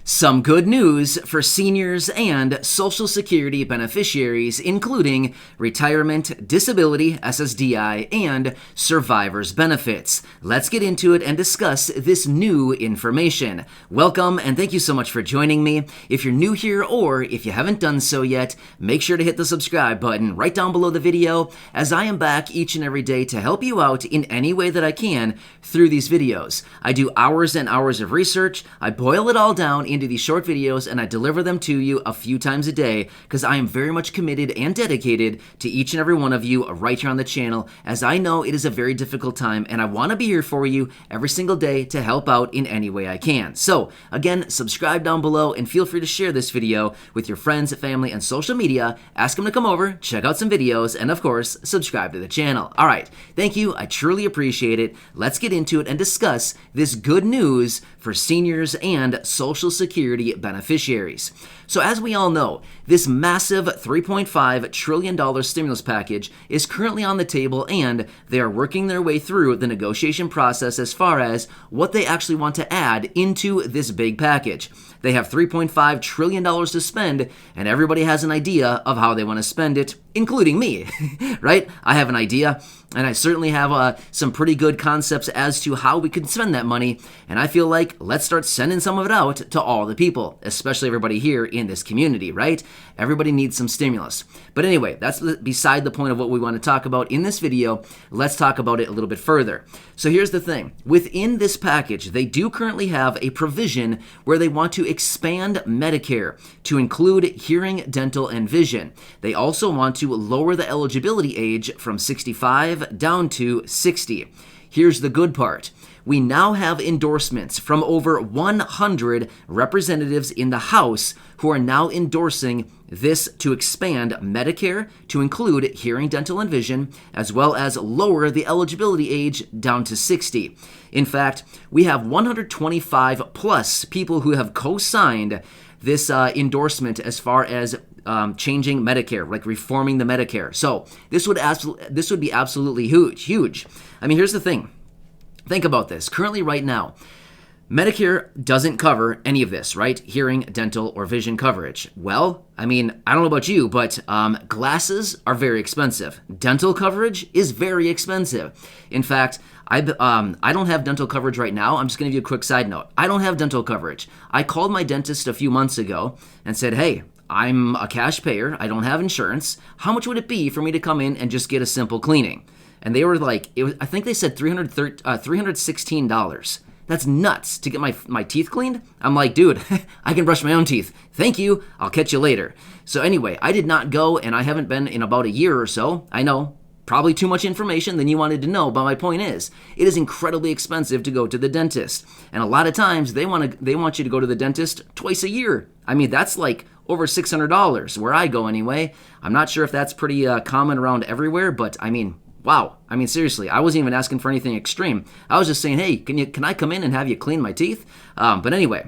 Some good news for seniors and Social Security beneficiaries, including retirement, disability, SSDI, and survivor's benefits. Let's get into it and discuss this new information. Welcome, and thank you so much for joining me. If you're new here or if you haven't done so yet, make sure to hit the subscribe button right down below the video, as I am back each and every day to help you out in any way that I can through these videos. I do hours and hours of research. I boil it all down into these short videos and I deliver them to you a few times a day because I am very much committed and dedicated to each and every one of you right here on the channel, as I know it is a very difficult time and I want to be here for you every single day to help out in any way I can. So again, subscribe down below and feel free to share this video with your friends, family, and social media. Ask them to come over, check out some videos, and of course, subscribe to the channel. All right, thank you. I truly appreciate it. Let's get into it and discuss this good news for seniors and Social Security beneficiaries. So as we all know, this massive $3.5 trillion stimulus package is currently on the table, and they are working their way through the negotiation process as far as what they actually want to add into this big package. They have $3.5 trillion to spend, and everybody has an idea of how they want to spend it, including me, right? I have an idea, and I certainly have some pretty good concepts as to how we could spend that money, and I feel like let's start sending some of it out to all the people, especially everybody here in this community, right? Everybody needs some stimulus. But anyway, that's beside the point of what we want to talk about in this video. Let's talk about it a little bit further. So here's the thing. Within this package, they do currently have a provision where they want to expand Medicare to include hearing, dental, and vision. They also want to lower the eligibility age from 65 down to 60. Here's the good part. We now have endorsements from over 100 representatives in the House who are now endorsing this to expand Medicare to include hearing, dental, and vision, as well as lower the eligibility age down to 60. In fact, we have 125 plus people who have co-signed this endorsement as far as changing Medicare, like reforming the Medicare. So this would be absolutely huge. I mean, here's the thing. Think about this. Currently, right now, Medicare doesn't cover any of this, right? Hearing, dental, or vision coverage. Well, I mean, I don't know about you, but glasses are very expensive. Dental coverage is very expensive. In fact, I don't have dental coverage right now. I'm just going to give you a quick side note. I don't have dental coverage. I called my dentist a few months ago and said, hey, I'm a cash payer. I don't have insurance. How much would it be for me to come in and just get a simple cleaning? And they were like, I think they said $316. That's nuts to get my teeth cleaned. I'm like, dude, I can brush my own teeth. Thank you. I'll catch you later. So anyway, I did not go, and I haven't been in about a year or so. I know, probably too much information than you wanted to know, but my point is, it is incredibly expensive to go to the dentist. And a lot of times, they want you to go to the dentist twice a year. I mean, that's like over $600 where I go anyway. I'm not sure if that's pretty common around everywhere, but I mean, wow. I mean, seriously, I wasn't even asking for anything extreme. I was just saying, hey, can I come in and have you clean my teeth? But anyway,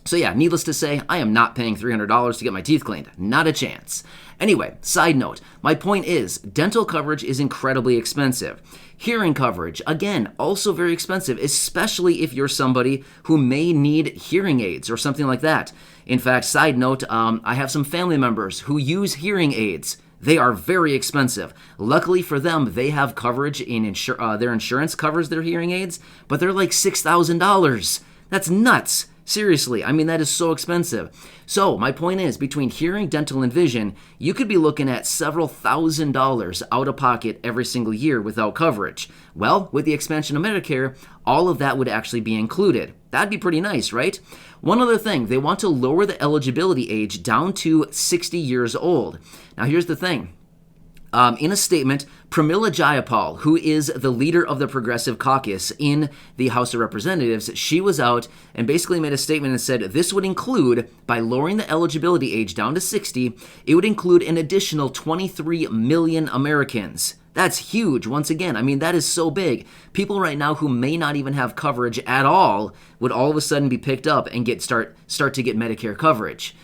so yeah, needless to say, I am not paying $300 to get my teeth cleaned. Not a chance. Anyway, side note, my point is, dental coverage is incredibly expensive. Hearing coverage, again, also very expensive, especially if you're somebody who may need hearing aids or something like that. In fact, side note, I have some family members who use hearing aids. They are very expensive. Luckily for them, they have coverage in their insurance covers their hearing aids, but they're like $6,000. That's nuts. Seriously, I mean, that is so expensive. So my point is, between hearing, dental, and vision, you could be looking at several $1,000s out of pocket every single year without coverage. Well, with the expansion of Medicare, all of that would actually be included. That'd be pretty nice, right? One other thing, they want to lower the eligibility age down to 60 years old. Now, here's the thing. In a statement, Pramila Jayapal, who is the leader of the Progressive Caucus in the House of Representatives, she was out and basically made a statement and said this would include, by lowering the eligibility age down to 60, it would include an additional 23 million Americans. That's huge. Once again, I mean, that is so big. People right now who may not even have coverage at all would all of a sudden be picked up and start to get Medicare coverage.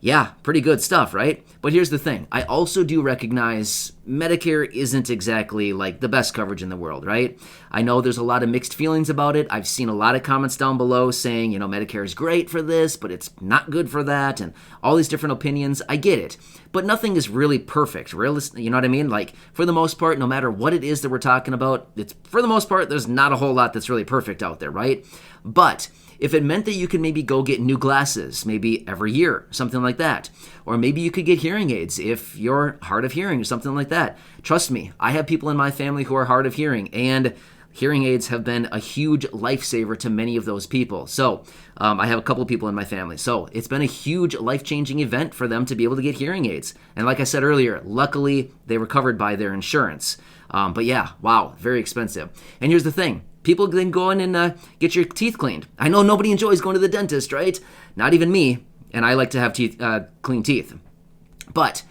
Yeah, pretty good stuff, right? But here's the thing. I also do recognize Medicare isn't exactly like the best coverage in the world, right? I know there's a lot of mixed feelings about it. I've seen a lot of comments down below saying, Medicare is great for this, but it's not good for that, and all these different opinions. I get it. But nothing is really perfect. You know what I mean? Like, for the most part, no matter what it is that we're talking about, for the most part, there's not a whole lot that's really perfect out there, right? But if it meant that you could maybe go get new glasses, maybe every year, something like that, or maybe you could get hearing aids if you're hard of hearing or something like that. Trust me, I have people in my family who are hard of hearing, and hearing aids have been a huge lifesaver to many of those people. So I have a couple of people in my family. So it's been a huge life-changing event for them to be able to get hearing aids. And like I said earlier, luckily they were covered by their insurance. But yeah, wow, very expensive. And here's the thing. People then go in and get your teeth cleaned. I know nobody enjoys going to the dentist, right? Not even me, and I like to have clean teeth. But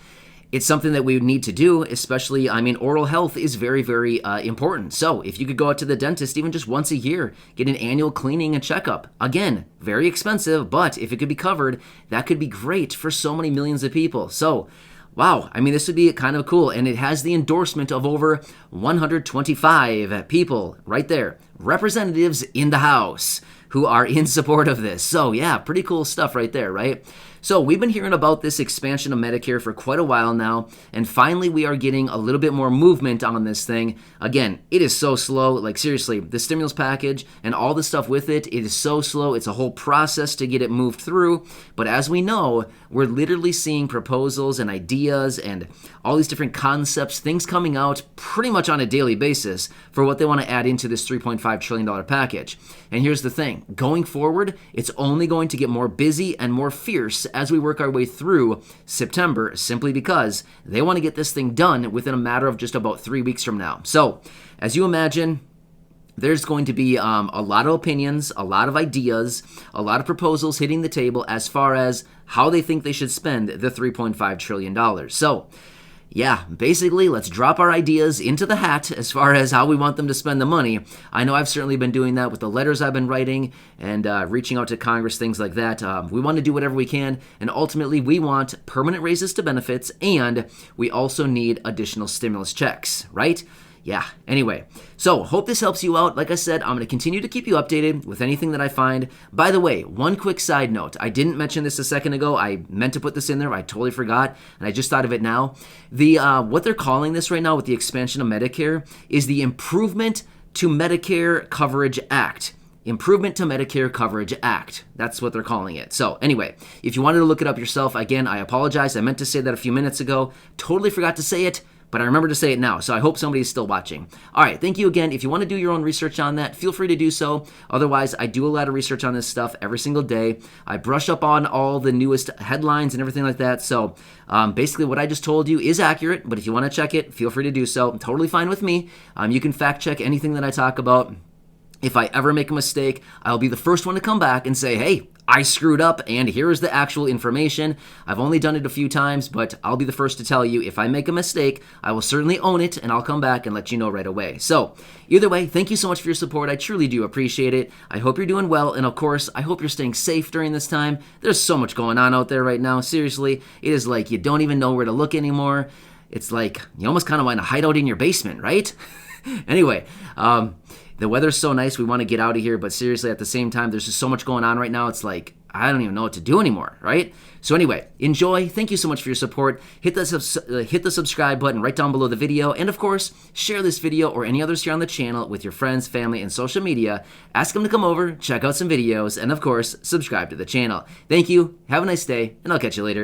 it's something that we need to do, especially, oral health is very, very important. So if you could go out to the dentist even just once a year, get an annual cleaning and checkup. Again, very expensive, but if it could be covered, that could be great for so many millions of people. So wow, this would be kind of cool, and it has the endorsement of over 125 people right there, representatives in the House who are in support of this. So yeah, pretty cool stuff right there, right? So we've been hearing about this expansion of Medicare for quite a while now, and finally we are getting a little bit more movement on this thing. Again, it is so slow. Like seriously, the stimulus package and all the stuff with it, it is so slow. It's a whole process to get it moved through. But as we know, we're literally seeing proposals and ideas and all these different concepts, things coming out pretty much on a daily basis for what they want to add into this $3.5 trillion package. And here's the thing, going forward, it's only going to get more busy and more fierce as we work our way through September, simply because they want to get this thing done within a matter of just about 3 weeks from now. So, as you imagine, there's going to be a lot of opinions, a lot of ideas, a lot of proposals hitting the table as far as how they think they should spend the $3.5 trillion. So, yeah, basically, let's drop our ideas into the hat as far as how we want them to spend the money. I know I've certainly been doing that with the letters I've been writing and reaching out to Congress, things like that. We want to do whatever we can, and ultimately we want permanent raises to benefits, and we also need additional stimulus checks, right? Yeah, anyway, so hope this helps you out. Like I said, I'm going to continue to keep you updated with anything that I find. By the way, one quick side note. I didn't mention this a second ago. I meant to put this in there. I totally forgot, and I just thought of it now. What they're calling this right now with the expansion of Medicare is the Improvement to Medicare Coverage Act. Improvement to Medicare Coverage Act. That's what they're calling it. So anyway, if you wanted to look it up yourself, again, I apologize. I meant to say that a few minutes ago. Totally forgot to say it. But I remember to say it now, so I hope somebody is still watching. All right, thank you again. If you want to do your own research on that, feel free to do so. Otherwise, I do a lot of research on this stuff every single day. I brush up on all the newest headlines and everything like that. So basically what I just told you is accurate, but if you want to check it, feel free to do so. Totally fine with me. You can fact check anything that I talk about. If I ever make a mistake, I'll be the first one to come back and say, hey, I screwed up, and here's the actual information. I've only done it a few times, but I'll be the first to tell you if I make a mistake, I will certainly own it, and I'll come back and let you know right away. So, either way, thank you so much for your support. I truly do appreciate it. I hope you're doing well, and of course, I hope you're staying safe during this time. There's so much going on out there right now. Seriously, it is like you don't even know where to look anymore. It's like you almost kind of want to hide out in your basement, right? Anyway, the weather's so nice, we want to get out of here, but seriously, at the same time, there's just so much going on right now, it's like, I don't even know what to do anymore, right? So anyway, enjoy. Thank you so much for your support. Hit the subscribe button right down below the video, and of course, share this video or any others here on the channel with your friends, family, and social media. Ask them to come over, check out some videos, and of course, subscribe to the channel. Thank you, have a nice day, and I'll catch you later.